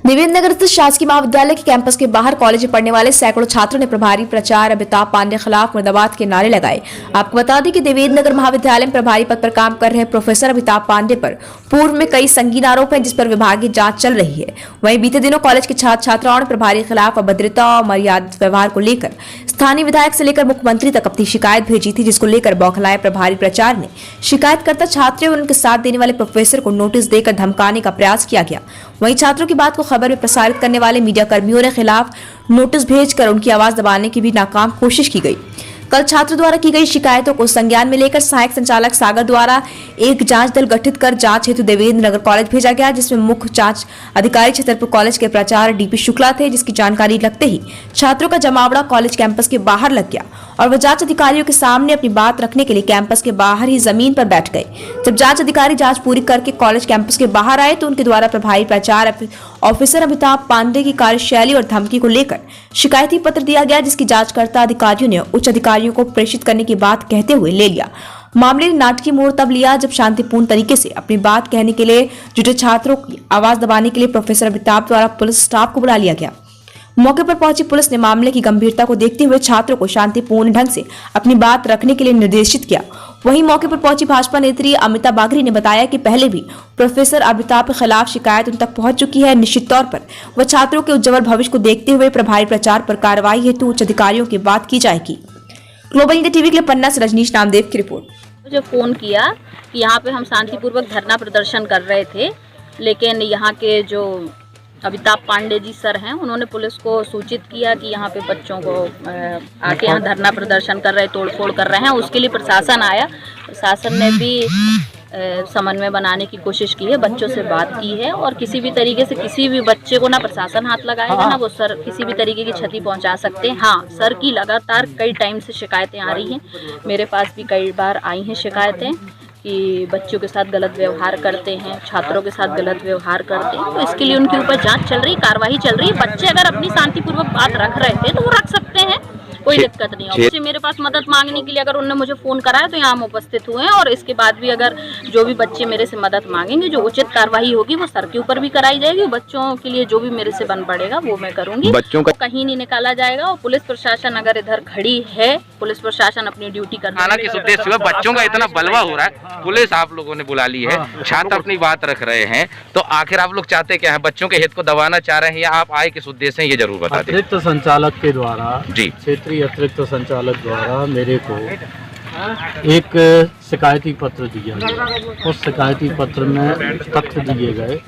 देवेंद्र नगर स्थित शासकीय महाविद्यालय के कैंपस के बाहर कॉलेज में पढ़ने वाले सैकड़ों छात्रों ने प्रभारी प्राचार्य अमिताभ पांडे के खिलाफ मुर्दाबाद के नारे लगाए। आपको बता दें कि देवेंद्र नगर महाविद्यालय में प्रभारी पद पर काम कर रहे प्रोफेसर अमिताभ पांडे पर पूर्व में कई संगीन आरोप हैं, जिस पर विभागीय जांच चल रही है। वहीं बीते दिनों कॉलेज के छात्र छात्राओं ने प्रभारी के खिलाफ अभद्रता और मर्यादित व्यवहार को लेकर स्थानीय विधायक से लेकर मुख्यमंत्री तक अपनी शिकायत भेजी थी, जिसको लेकर बौखलाए प्रभारी प्राचार्य ने शिकायतकर्ता छात्रों और उनके साथ देने वाले प्रोफेसर को नोटिस देकर धमकाने का प्रयास किया गया। वहीं छात्रों की बात को खबर में प्रसारित करने वाले मीडिया कर्मियों ने खिलाफ नोटिस भेजकर उनकी आवाज दबाने की भी नाकाम कोशिश की गई। कल छात्रों द्वारा की गई शिकायतों को संज्ञान में लेकर सहायक संचालक सागर द्वारा एक जांच दल गठित कर जांच हेतु देवेंद्र नगर कॉलेज भेजा गया, जिसमें मुख्य जांच अधिकारी छतरपुर कॉलेज के प्राचार्य डीपी शुक्ला थे, जिसकी जानकारी लगते ही छात्रों का जमावड़ा कॉलेज कैंपस के बाहर लग गया और वह जांच अधिकारियों के सामने अपनी बात रखने के लिए कैंपस के बाहर ही जमीन पर बैठ गए। जब जांच अधिकारी जांच पूरी करके कॉलेज कैंपस के बाहर आए तो उनके द्वारा प्रभारी प्राचार्य ऑफिसर अमिताभ पांडे की कार्यशैली और धमकी को लेकर शिकायती पत्र दिया गया, जिसकी जांचकर्ता अधिकारियों ने उच्च अधिकारियों को प्रेषित करने की बात कहते हुए ले लिया। मामले ने नाटकीय मोड़ तब लिया जब शांतिपूर्ण तरीके से अपनी बात कहने के लिए जुटे छात्रों की आवाज दबाने के लिए प्रोफेसर अमिताभ द्वारा पुलिस स्टाफ को बुला लिया गया। मौके पर पहुंची पुलिस ने मामले की गंभीरता को देखते हुए छात्रों को शांतिपूर्ण ढंग से अपनी बात रखने के लिए निर्देशित किया। वहीं मौके पर पहुंची भाजपा नेत्री अमिता बागरी ने बताया कि पहले भी प्रोफेसर अमिताभ के खिलाफ शिकायत उन तक पहुंच चुकी है। निश्चित तौर पर वह छात्रों के उज्जवल भविष्य को देखते हुए प्रभारी प्रचार पर कार्रवाई हेतु उच्च अधिकारियों की बात की जाएगी। ग्लोबल इंडिया टीवी के लिए पन्ना से रजनीश नामदेव की रिपोर्ट। मुझे फ़ोन किया कि यहाँ पे हम शांतिपूर्वक धरना प्रदर्शन कर रहे थे, लेकिन यहाँ के जो अमिताभ पांडे जी सर हैं उन्होंने पुलिस को सूचित किया कि यहाँ पे बच्चों को आके यहाँ धरना प्रदर्शन कर रहे, तोड़फोड़ कर रहे हैं। उसके लिए प्रशासन आया, प्रशासन ने भी समन्वय बनाने की कोशिश की है, बच्चों से बात की है और किसी भी तरीके से किसी भी बच्चे को ना प्रशासन हाथ लगाएगा ना वो सर किसी भी तरीके की क्षति पहुंचा सकते हैं। हाँ, सर की लगातार कई टाइम से शिकायतें आ रही हैं, मेरे पास भी कई बार आई हैं शिकायतें कि बच्चों के साथ गलत व्यवहार करते हैं, छात्रों के साथ गलत व्यवहार करते हैं। तो इसके लिए उनके ऊपर जांच चल रही, कार्रवाई चल रही है। बच्चे अगर अपनी शांतिपूर्वक बात रख रहे थे तो वो रख सकते हैं, कोई दिक्कत नहीं है। बच्चे मेरे पास मदद मांगने के लिए अगर उन्होंने मुझे फ़ोन कराया तो यहाँ हम उपस्थित हुए हैं और इसके बाद भी अगर जो भी बच्चे मेरे से मदद मांगेंगे, जो उचित कार्रवाई होगी वो सर के ऊपर भी कराई जाएगी। बच्चों के लिए जो भी मेरे से बन पड़ेगा वो मैं करूँगी। बच्चों को कहीं नहीं निकाला जाएगा और पुलिस प्रशासन अगर इधर खड़ी है, पुलिस प्रशासन अपनी ड्यूटी करने किस उद्देश्य से बच्चों का इतना बलवा हो रहा है, पुलिस आप लोगों ने बुला ली है, छात्र अपनी बात रख रहे हैं, तो आखिर आप लोग चाहते क्या है? बच्चों के हित को दबाना चाह रहे हैं या आप आए किस उद्देश्य से, ये जरूर बता दें। अतिरिक्त संचालक के द्वारा जी, क्षेत्रीय अतिरिक्त संचालक द्वारा मेरे को एक शिकायती पत्र दिया गया। उस शिकायती पत्र में तथ्य दिए गए,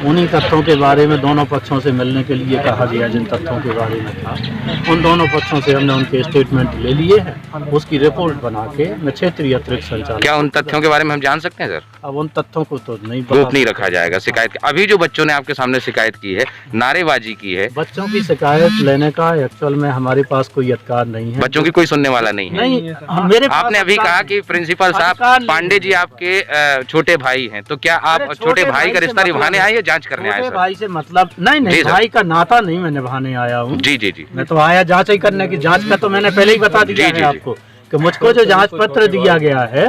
उन्हीं तथ्यों के बारे में दोनों पक्षों से मिलने के लिए कहा गया। जिन तथ्यों के बारे में था उन दोनों पक्षों से हमने उनके स्टेटमेंट ले लिए हैं। उसकी रिपोर्ट बना के मैं क्षेत्रीय अतिरिक्त संचालक। क्या उन तथ्यों के बारे में हम जान सकते हैं सर? अब उन तथ्यों को तो नहीं नहीं रखा जाएगा शिकायत। अभी जो बच्चों ने आपके सामने शिकायत की है, नारेबाजी की है, बच्चों की शिकायत लेने का एक्चुअल में हमारे पास कोई अधिकार नहीं है। बच्चों की कोई सुनने वाला नहीं है। नहीं, मेरे आपने अभी कहा कि प्रिंसिपल साहब पांडे जी आपके छोटे भाई हैं, तो क्या आप छोटे भाई का रिश्ता निभाने आए या जांच करने आए? भाई से मतलब नहीं, भाई का नाता नहीं मैं निभाने आया हूँ। जी जी जी, मैं तो आया जांच ही करने की। जांच का तो मैंने पहले ही बता दिया है आपको कि मुझको जो जांच पत्र दिया गया है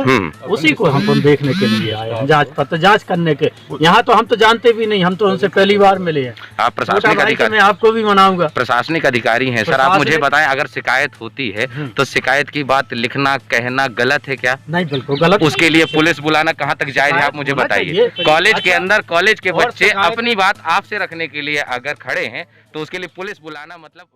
उसी को हम देखने के लिए आए हैं। जांच पत्र जांच करने के यहाँ तो हम तो जानते भी नहीं, हम तो उनसे पहली बार मिले हैं। आप प्रशासनिक अधिकारी, मैं आपको भी मनाऊंगा, प्रशासनिक अधिकारी हैं सर। आप मुझे बताएं, अगर शिकायत होती है तो शिकायत की बात लिखना कहना गलत है क्या? नहीं, बिल्कुल गलत। उसके लिए पुलिस बुलाना कहाँ तक जायज है, आप मुझे बताइए। कॉलेज के अंदर कॉलेज के बच्चे अपनी बात आपसे रखने के लिए अगर खड़े हैं तो उसके लिए पुलिस बुलाना मतलब